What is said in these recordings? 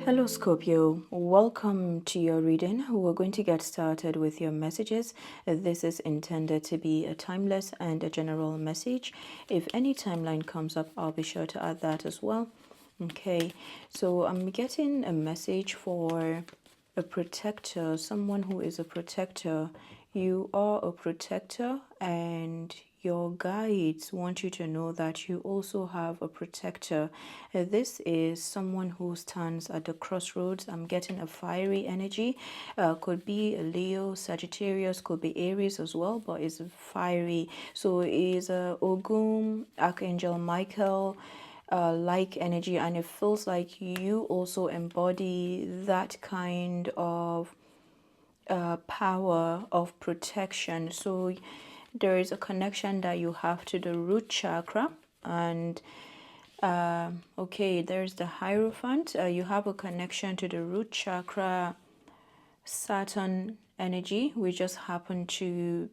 Hello Scorpio, welcome to your reading. We're going to get started with your messages. This is intended to be a timeless and a general message. If any timeline comes up, I'll be sure to add that as well. Okay, so I'm getting a message for a protector, someone who is a protector. You are a protector and your guides want you to know that you also have a protector. This is someone who stands at the crossroads. I'm getting a fiery energy. Could be a Leo, Sagittarius, could be Aries as well, but it's fiery. So is Ogum, Archangel Michael, like energy, and it feels like you also embody that kind of power of protection. So there is a connection that you have to the root chakra, and okay, there's the Hierophant. You have a connection to the root chakra, Saturn energy. We just happen to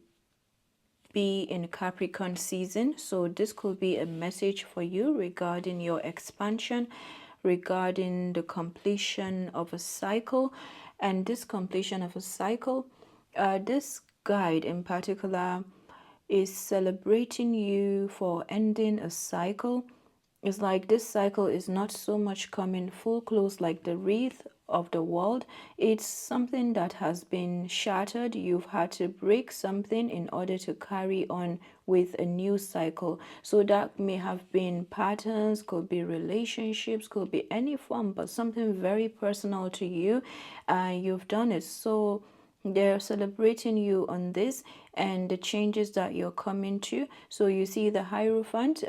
be in Capricorn season, so this could be a message for you regarding your expansion, regarding the completion of a cycle. And this completion of a cycle, this guide in particular is celebrating you for ending a cycle. It's like this cycle is not so much coming full close like the wreath of the world. It's something that has been shattered. You've had to break something in order to carry on with a new cycle. So that may have been patterns, could be relationships, could be any form, but something very personal to you. You've done it. So they're celebrating you on this and the changes that you're coming to. So you see the Hierophant.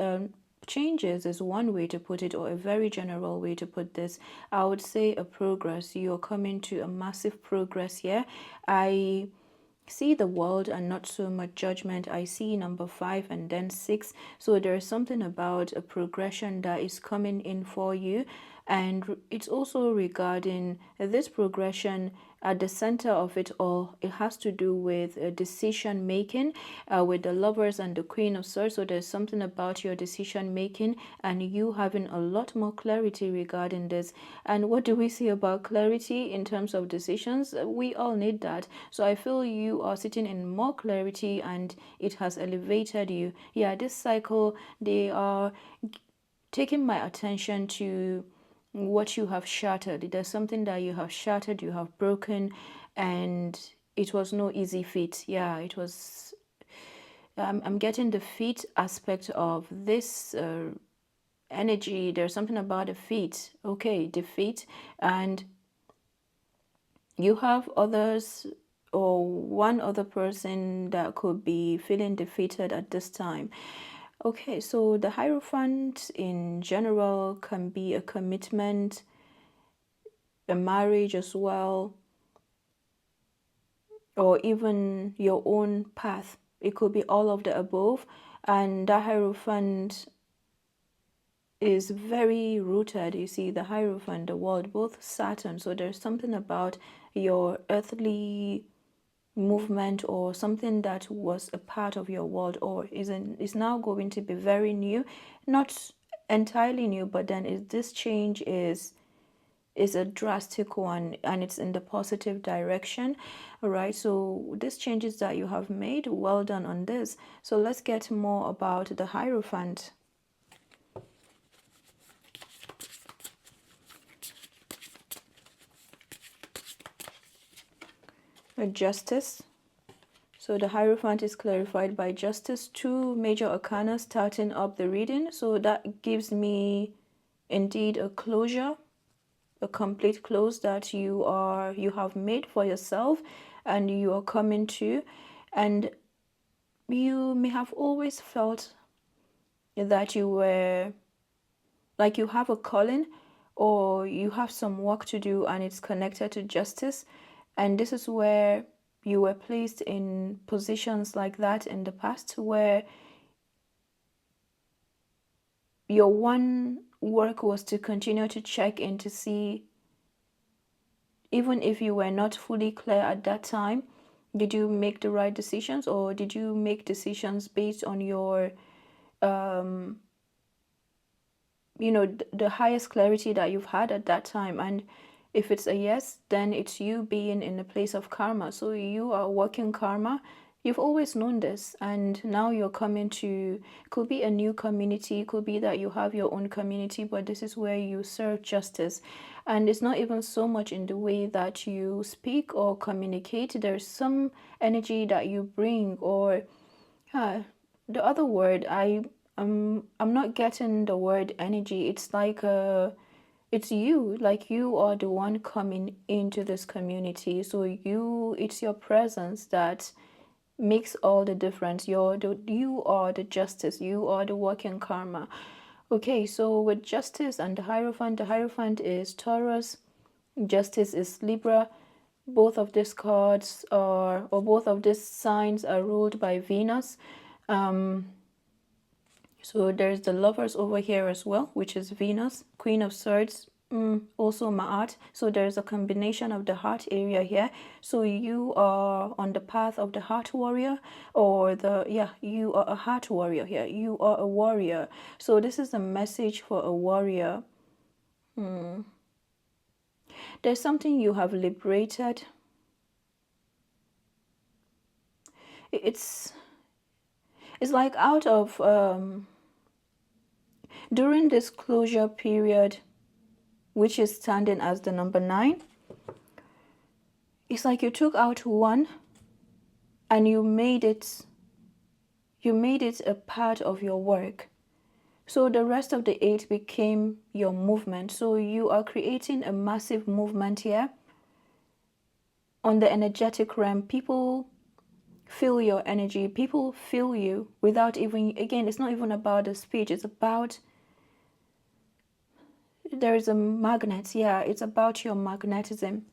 Changes is one way to put it, or a very general way to put this. I would say a progress. You're coming to a massive progress here. I see the world and not so much judgment. I see number 5 and then 6. So there's something about a progression that is coming in for you. And it's also regarding this progression at the center of it all. It has to do with decision making, with the Lovers and the Queen of Swords. So there's something about your decision making and you having a lot more clarity regarding this. And what do we see about clarity in terms of decisions? We all need that. So I feel you are sitting in more clarity and it has elevated you. Yeah, this cycle, they are taking my attention to what you have shattered. There's something that you have shattered, you have broken, and it was no easy feat. Yeah, it was. I'm getting the feat aspect of this energy. There's something about the feat. Okay, defeat, and you have others or one other person that could be feeling defeated at this time. Okay, so the Hierophant in general can be a commitment, a marriage as well, or even your own path. It could be all of the above. And the Hierophant is very rooted. You see, the Hierophant, the world, both Saturn. So there's something about your earthly movement or something that was a part of your world or is now going to be very new, not entirely new, but then this change is a drastic one and it's in the positive direction. All right, so these changes that you have made, well done on this. So let's get more about the Hierophant. Justice. So the Hierophant is clarified by Justice, 2 major arcana starting up the reading. So that gives me indeed a closure, a complete close that you have made for yourself and you are coming to. And you may have always felt that you were like you have a calling or you have some work to do and it's connected to justice. And this is where you were placed in positions like that in the past where your one work was to continue to check in to see, even if you were not fully clear at that time, did you make the right decisions or did you make decisions based on your the highest clarity that you've had at that time. And If it's a yes, then it's you being in a place of karma. So you are working karma. You've always known this, and now you're coming to, could be a new community, could be that you have your own community, but this is where you serve justice. And it's not even so much in the way that you speak or communicate. There's some energy that you bring, or the other word, I'm not getting the word energy. It's like it's you, like you are the one coming into this community. So it's your presence that makes all the difference. You are the justice, you are the working karma. Okay, so with justice and the Hierophant is Taurus, justice is Libra. Both of these cards are, or both of these signs are ruled by Venus. So there's the Lovers over here as well, which is Venus, Queen of Swords, also Ma'at. So there's a combination of the heart area here. So you are on the path of the heart warrior, or you are a heart warrior here. You are a warrior. So this is a message for a warrior. There's something you have liberated. It's like out of during this closure period, which is standing as the number 9, it's like you took out one and you made it a part of your work. So the rest of the 8 became your movement. So you are creating a massive movement here. On the energetic realm, people feel your energy. People feel you without even, again, it's not even about the speech. It's about, there is a magnet. Yeah, it's about your magnetism.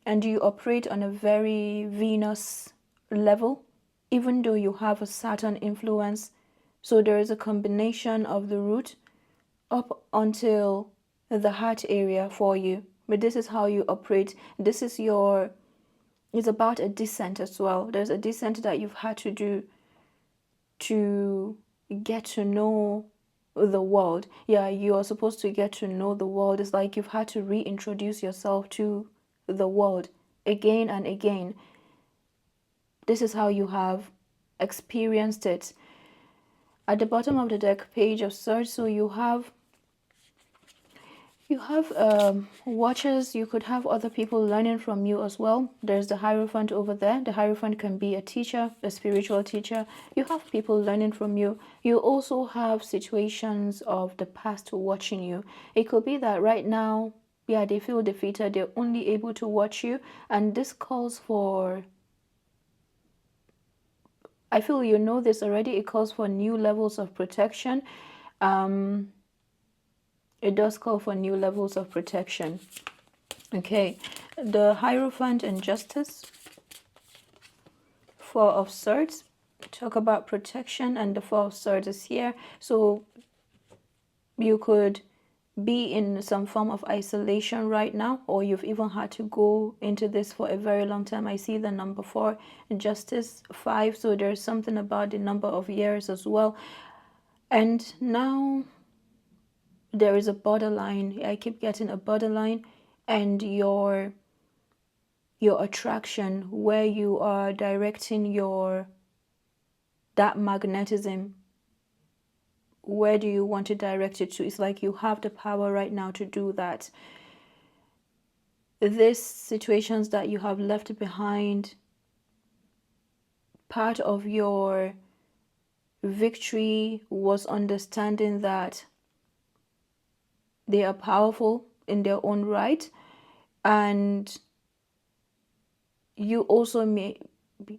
And you operate on a very Venus level, even though you have a Saturn influence. So there is a combination of the root up until the heart area for you. But this is how you operate. This is your, it's about a descent as well. There's a descent that you've had to do to get to know the world. Yeah, you are supposed to get to know the world. It's like you've had to reintroduce yourself to the world again and again. This is how you have experienced it. At the bottom of the deck, Page of Swords, so you have watchers. You could have other people learning from you as well. There's the Hierophant over there. The Hierophant can be a teacher, a spiritual teacher. You have people learning from you. You also have situations of the past watching you. It could be that right now, yeah, they feel defeated. They're only able to watch you. And this calls for, I feel you know this already, it calls for new levels of protection. It does call for new levels of protection. Okay, the Hierophant and Justice, 4 of Swords, talk about protection, and the 4 of Swords is here. So you could be in some form of isolation right now, or you've even had to go into this for a very long time. I see the number 4, Justice, 5, so there's something about the number of years as well. And now there is a borderline. I keep getting a borderline, and your attraction, where you are directing that magnetism, where do you want to direct it to? It's like you have the power right now to do that. These situations that you have left behind, part of your victory was understanding that they are powerful in their own right, and you also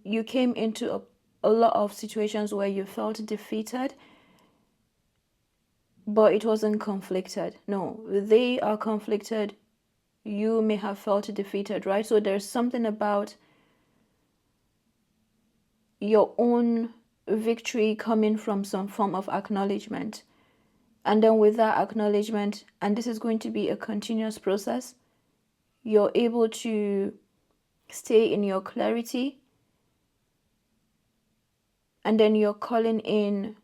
you came into a lot of situations where you felt defeated, but it wasn't conflicted. No, they are conflicted. You may have felt defeated, right? So there's something about your own victory coming from some form of acknowledgement. And then with that acknowledgement, and this is going to be a continuous process, you're able to stay in your clarity, and then you're calling in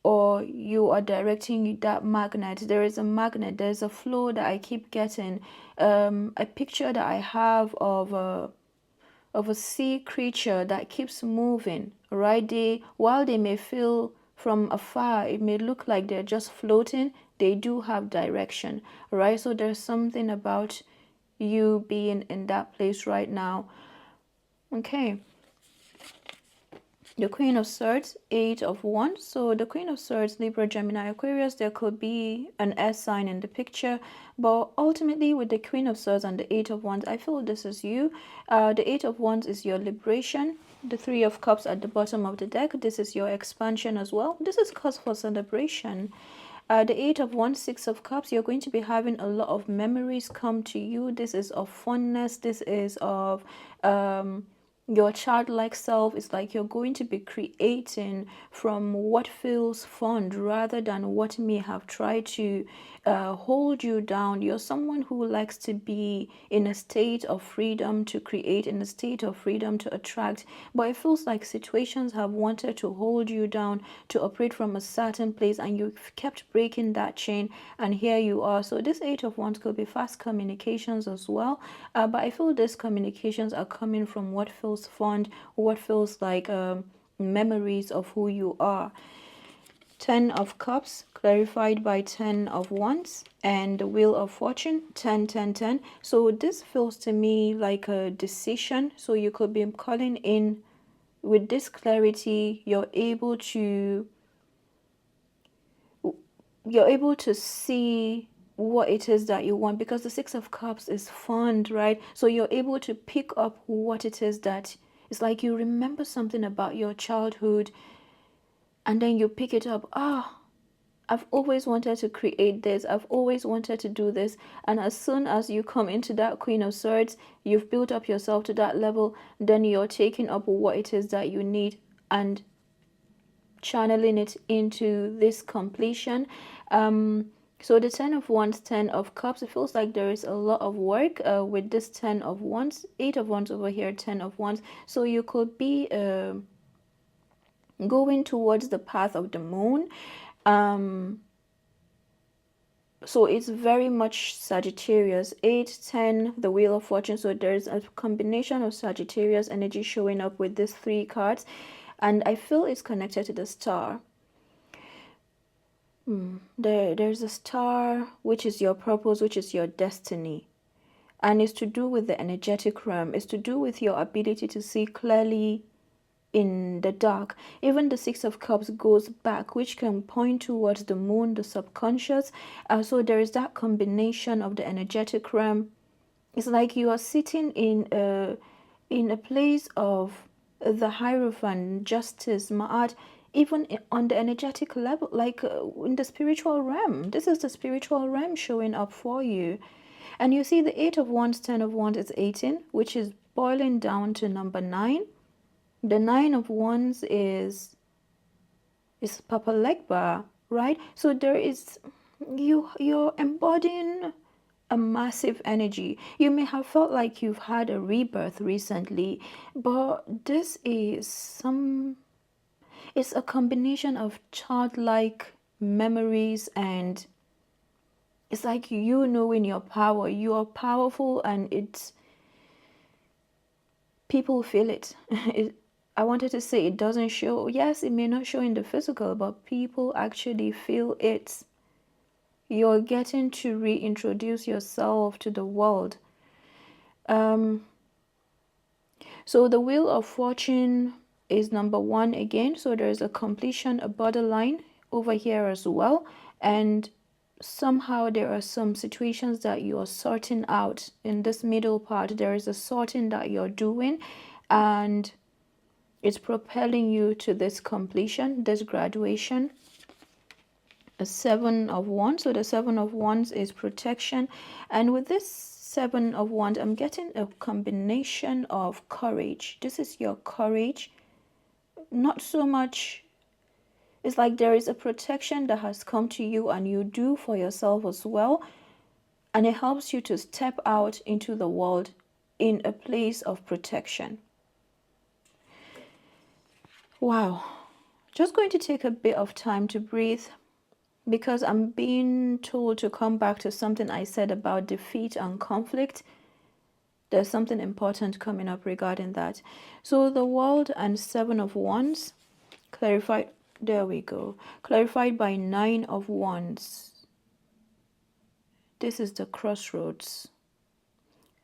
or you are directing that magnet. There is a magnet, there's a flow that I keep getting. A picture that I have of a sea creature that keeps moving, right? While they may feel from afar, it may look like they're just floating, they do have direction, right? So there's something about you being in that place right now. Okay, the Queen of Swords, Eight of Wands. So the Queen of Swords, Libra, Gemini, Aquarius, there could be an S sign in the picture, but ultimately with the Queen of Swords and the Eight of Wands, I feel this is you. The Eight of Wands is your liberation. The Three of Cups at the bottom of the deck, this is your expansion as well. This is cause for celebration. The Eight of Wands, Six of Cups, you're going to be having a lot of memories come to you. This is of funness. This is of your childlike self. Is like you're going to be creating from what feels fun rather than what may have tried to hold you down. You're someone who likes to be in a state of freedom to create, in a state of freedom to attract, but it feels like situations have wanted to hold you down to operate from a certain place, and you've kept breaking that chain, and here you are. So this Eight of Wands could be fast communications as well, but I feel these communications are coming from what feels fond, what feels like memories of who you are. Ten of Cups clarified by Ten of Wands, and the Wheel of Fortune, 10 10 10. So this feels to me like a decision. So you could be calling in with this clarity. You're able to see what it is that you want, because the Six of Cups is fun, right? So you're able to pick up what it is that it's like you remember something about your childhood, and then you pick it up. I've always wanted to create this. I've always wanted to do this. And as soon as you come into that Queen of Swords, you've built up yourself to that level, then you're taking up what it is that you need and channeling it into this completion. So the Ten of Wands, Ten of Cups, it feels like there is a lot of work with this Ten of Wands, Eight of Wands over here, Ten of Wands. So you could be going towards the path of the moon. So it's very much Sagittarius. 8, 10, the Wheel of Fortune. So there's a combination of Sagittarius energy showing up with these three cards, and I feel it's connected to the star. There's a star, which is your purpose, which is your destiny, and it's to do with the energetic realm. It's to do with your ability to see clearly in the dark. Even the Six of Cups goes back, which can point towards the moon, the subconscious. So there is that combination of the energetic realm. It's like you are sitting in a place of the Hierophant, justice, Ma'at, even on the energetic level, like in the spiritual realm. This is the spiritual realm showing up for you. And you see the Eight of Wands, Ten of Wands is 18, which is boiling down to number 9. The Nine of Wands is Papa Legba, right? So there is, you're embodying a massive energy. You may have felt like you've had a rebirth recently, but this is it's a combination of childlike memories, and it's like you knowing your power. You are powerful, and people feel it. I wanted to say it doesn't show. Yes, it may not show in the physical, but people actually feel it. You're getting to reintroduce yourself to the world. So the Wheel of Fortune is number 1 again. So there's a completion, a borderline over here as well. And somehow there are some situations that you're sorting out in this middle part. There is a sorting that you're doing, and it's propelling you to this completion, this graduation. A Seven of Wands. So the Seven of Wands is protection. And with this Seven of Wands, I'm getting a combination of courage. This is your courage. Not so much, it's like there is a protection that has come to you, and you do for yourself as well. And it helps you to step out into the world in a place of protection. Wow. Just going to take a bit of time to breathe, because I'm being told to come back to something I said about defeat and conflict. There's something important coming up regarding that. So the World and Seven of Wands, clarified, there we go, clarified by Nine of Wands. This is the crossroads.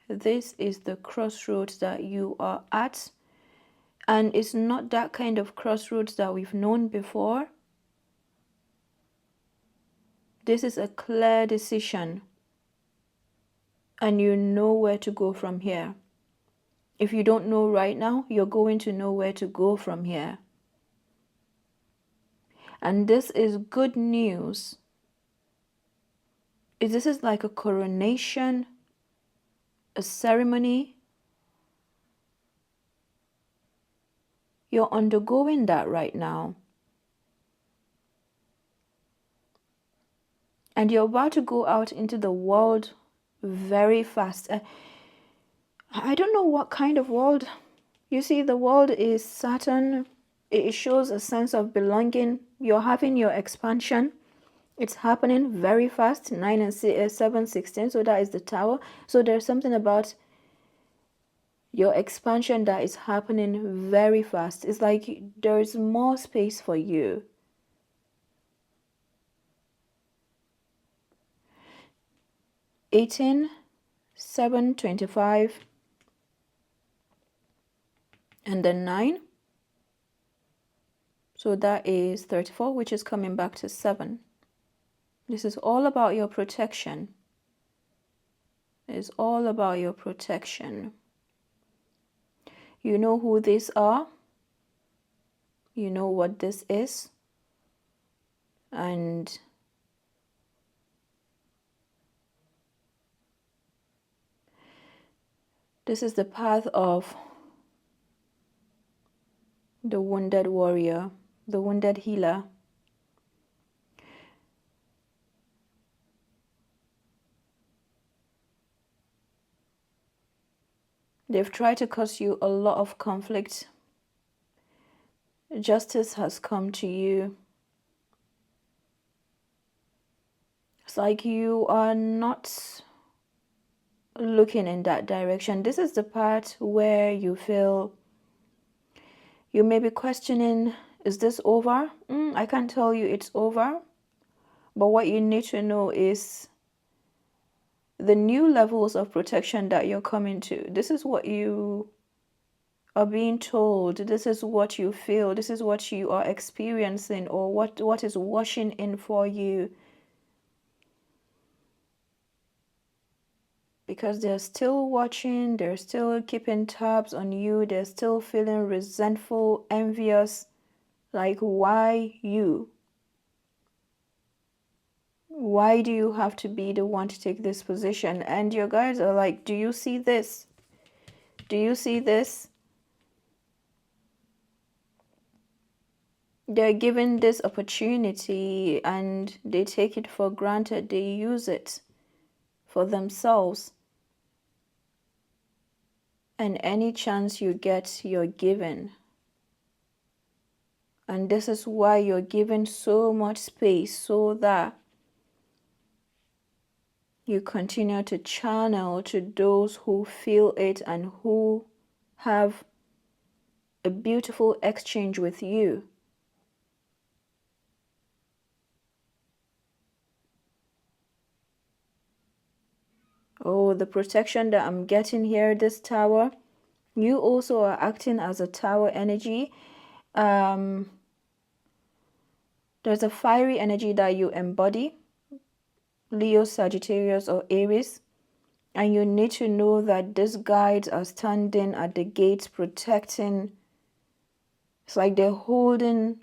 This is the crossroads that you are at. And it's not that kind of crossroads that we've known before. This is a clear decision. And you know where to go from here. If you don't know right now, you're going to know where to go from here. And this is good news. This is like a coronation, a ceremony. You're undergoing that right now. And you're about to go out into the world very fast. I don't know what kind of world. You see, the world is Saturn. It shows a sense of belonging. You're having your expansion. It's happening very fast. 9 and 7, 16. So that is the Tower. So there's something about your expansion that is happening very fast. It's like there's more space for you. (18, 7, 25) and then 9. So that is 34, which is coming back to 7. This is all about your protection. It's all about your protection. You know who these are. You know what this is. And this is the path of the wounded warrior, the wounded healer. They've tried to cause you a lot of conflict. Justice has come to you. It's like you are not looking in that direction. This is the part where you feel you may be questioning, is this over? I can't tell you it's over. But what you need to know is the new levels of protection that you're coming to. This is what you are being told. This is what you feel. This is what you are experiencing, or what is washing in for you. Because they're still watching, they're still keeping tabs on you, they're still feeling resentful, envious. Like, why you? Why do you have to be the one to take this position? And your guys are like, do you see this? Do you see this? They're given this opportunity and they take it for granted. They use it for themselves. And any chance you get, you're given. And this is why you're given so much space, so that you continue to channel to those who feel it and who have a beautiful exchange with you. Oh, the protection that I'm getting here, this Tower. You also are acting as a Tower energy. There's a fiery energy that you embody. Leo, Sagittarius, or Aries. And you need to know that these guides are standing at the gates protecting. It's like they're holding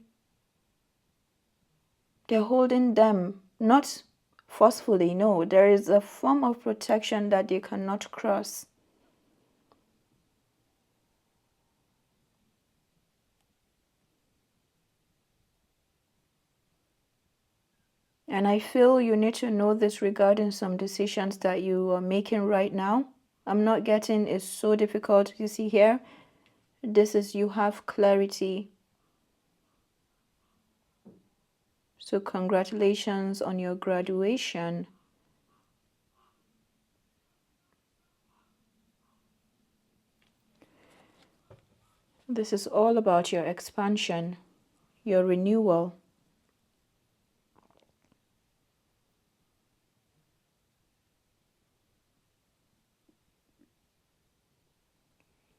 them, not forcefully, no. There is a form of protection that they cannot cross. And I feel you need to know this regarding some decisions that you are making right now. I'm not getting it's so difficult. You see here, this is you have clarity. So congratulations on your graduation. This is all about your expansion, your renewal.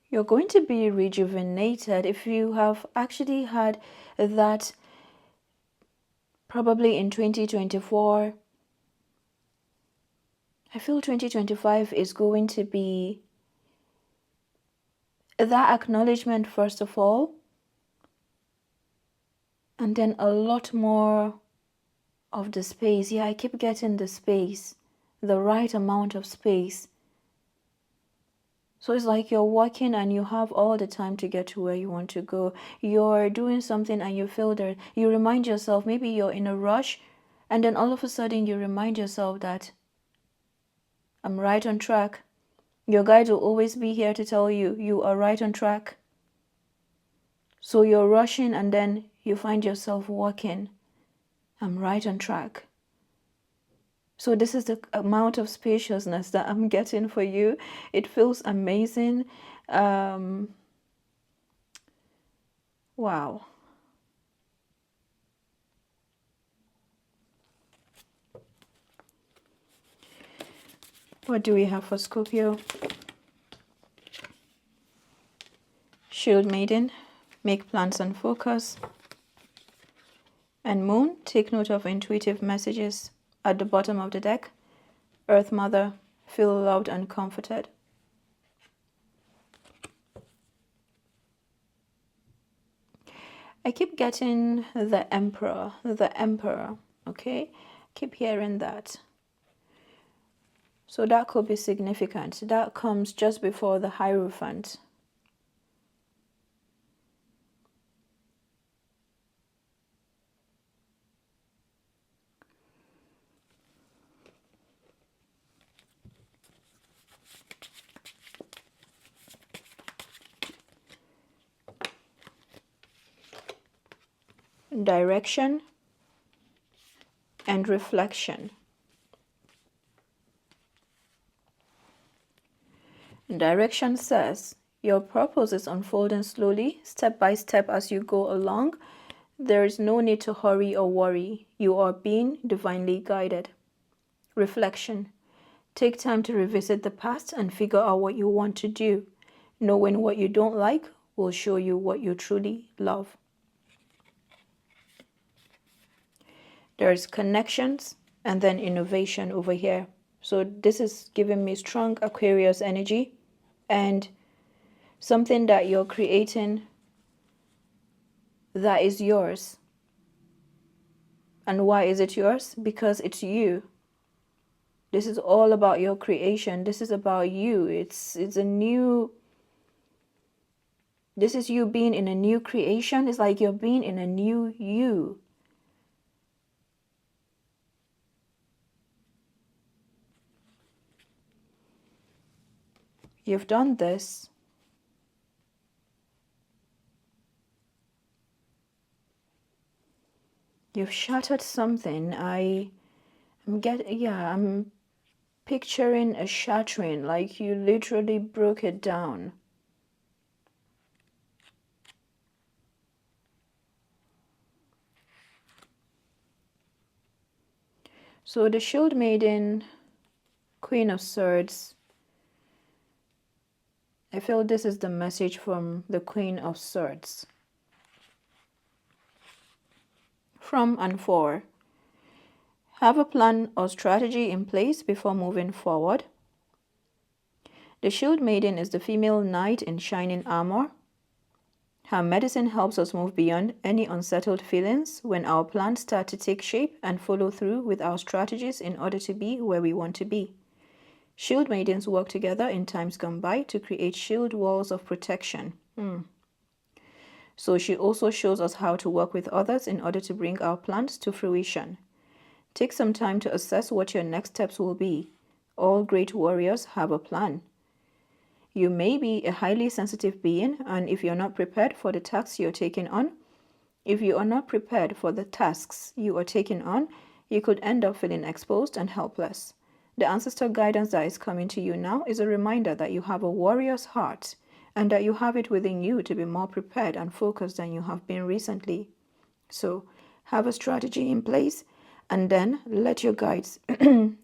You're going to be rejuvenated if you have actually had that probably in 2024. I feel 2025 is going to be that acknowledgement first of all, and then a lot more of the space. Yeah, I keep getting the space, the right amount of space. So it's like you're walking and you have all the time to get to where you want to go. You're doing something and you feel that you remind yourself, maybe you're in a rush, and then all of a sudden you remind yourself that I'm right on track. Your guide will always be here to tell you, you are right on track. So you're rushing and then you find yourself walking. I'm right on track. So this is the amount of spaciousness that I'm getting for you. It feels amazing. Wow. What do we have for Scorpio? Shield Maiden, make plans and focus. And Moon, take note of intuitive messages. At the bottom of the deck, Earth Mother, feel loved and comforted. I keep getting the Emperor, okay? Keep hearing that. So that could be significant. That comes just before the Hierophant. Direction and reflection. Direction says your purpose is unfolding slowly, step by step as you go along. There is no need to hurry or worry. You are being divinely guided. Reflection. Take time to revisit the past and figure out what you want to do. Knowing what you don't like will show you what you truly love. There's connections and then innovation over here. So this is giving me strong Aquarius energy and something that you're creating that is yours. And why is it yours? Because it's you. This is all about your creation. This is about you. It's a new... This is you being in a new creation. It's like you're being in a new you. You've done this. You've shattered something. I'm picturing a shattering, like you literally broke it down. So the Shield Maiden, Queen of Swords, I feel this is the message from the Queen of Swords. From and for. Have a plan or strategy in place before moving forward. The Shield Maiden is the female knight in shining armor. Her medicine helps us move beyond any unsettled feelings when our plans start to take shape and follow through with our strategies in order to be where we want to be. Shield Maidens work together in times gone by to create shield walls of protection. So she also shows us how to work with others in order to bring our plans to fruition. Take some time to assess what your next steps will be. All great warriors have a plan. You may be a highly sensitive being, and if you're not prepared for the tasks you're taking on, If you are not prepared for the tasks you are taking on, you could end up feeling exposed and helpless. The ancestor guidance that is coming to you now is a reminder that you have a warrior's heart and that you have it within you to be more prepared and focused than you have been recently. So, have a strategy in place and then let your guides,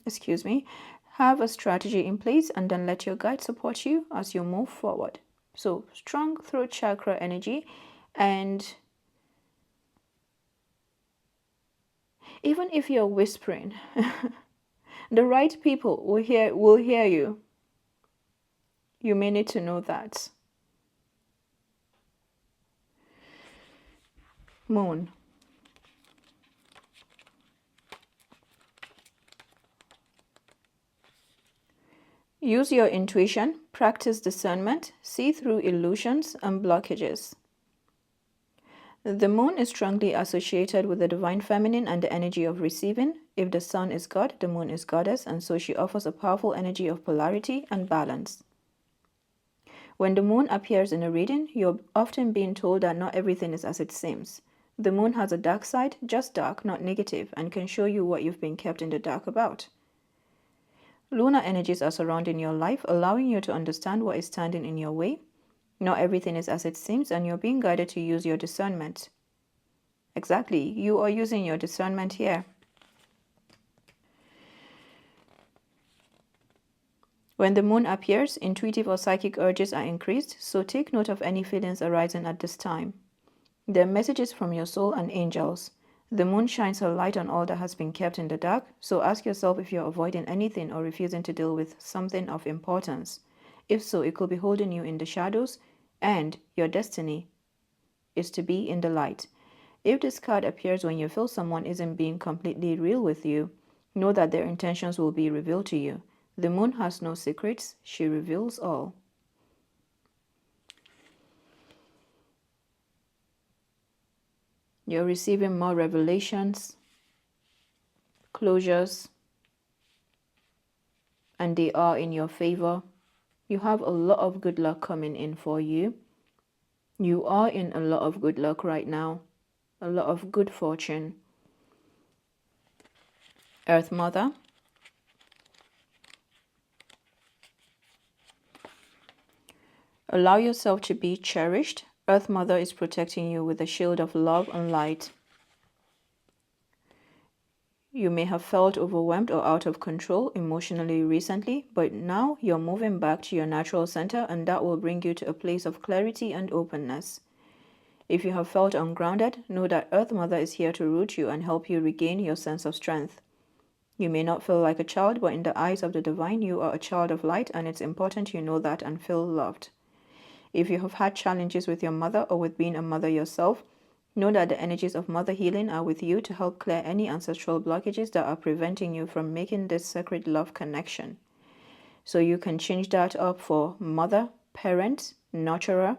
excuse me, have a strategy in place and then let your guides support you as you move forward. So, strong throat chakra energy, and even if you're whispering, the right people will hear you. You may need to know that. Moon. Use your intuition, practice discernment, see through illusions and blockages. The moon is strongly associated with the divine feminine and the energy of receiving. If the sun is God, the moon is goddess, and so she offers a powerful energy of polarity and balance. When the moon appears in a reading, you're often being told that not everything is as it seems. The moon has a dark side, just dark, not negative, and can show you what you've been kept in the dark about. Lunar energies are surrounding your life, allowing you to understand what is standing in your way. Not everything is as it seems, and you're being guided to use your discernment. Exactly, you are using your discernment here. When the moon appears, intuitive or psychic urges are increased, so take note of any feelings arising at this time. There are messages from your soul and angels. The moon shines her light on all that has been kept in the dark, so ask yourself if you're avoiding anything or refusing to deal with something of importance. If so, it could be holding you in the shadows, and your destiny is to be in the light. If this card appears when you feel someone isn't being completely real with you, know that their intentions will be revealed to you. The moon has no secrets, she reveals all. You're receiving more revelations, closures, and they are in your favor. You have a lot of good luck coming in for you. You are in a lot of good luck right now, a lot of good fortune. Earth Mother. Allow yourself to be cherished. Earth Mother is protecting you with a shield of love and light. You may have felt overwhelmed or out of control emotionally recently, but now you're moving back to your natural center, and that will bring you to a place of clarity and openness. If you have felt ungrounded, know that Earth Mother is here to root you and help you regain your sense of strength. You may not feel like a child, but in the eyes of the divine, you are a child of light, and it's important you know that and feel loved. If you have had challenges with your mother or with being a mother yourself, know that the energies of mother healing are with you to help clear any ancestral blockages that are preventing you from making this sacred love connection. So you can change that up for mother, parent, nurturer,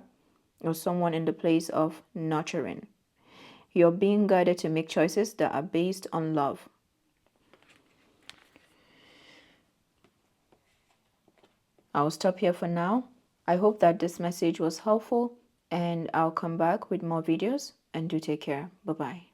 or someone in the place of nurturing. You're being guided to make choices that are based on love. I'll stop here for now. I hope that this message was helpful, and I'll come back with more videos, and do take care. Bye-bye.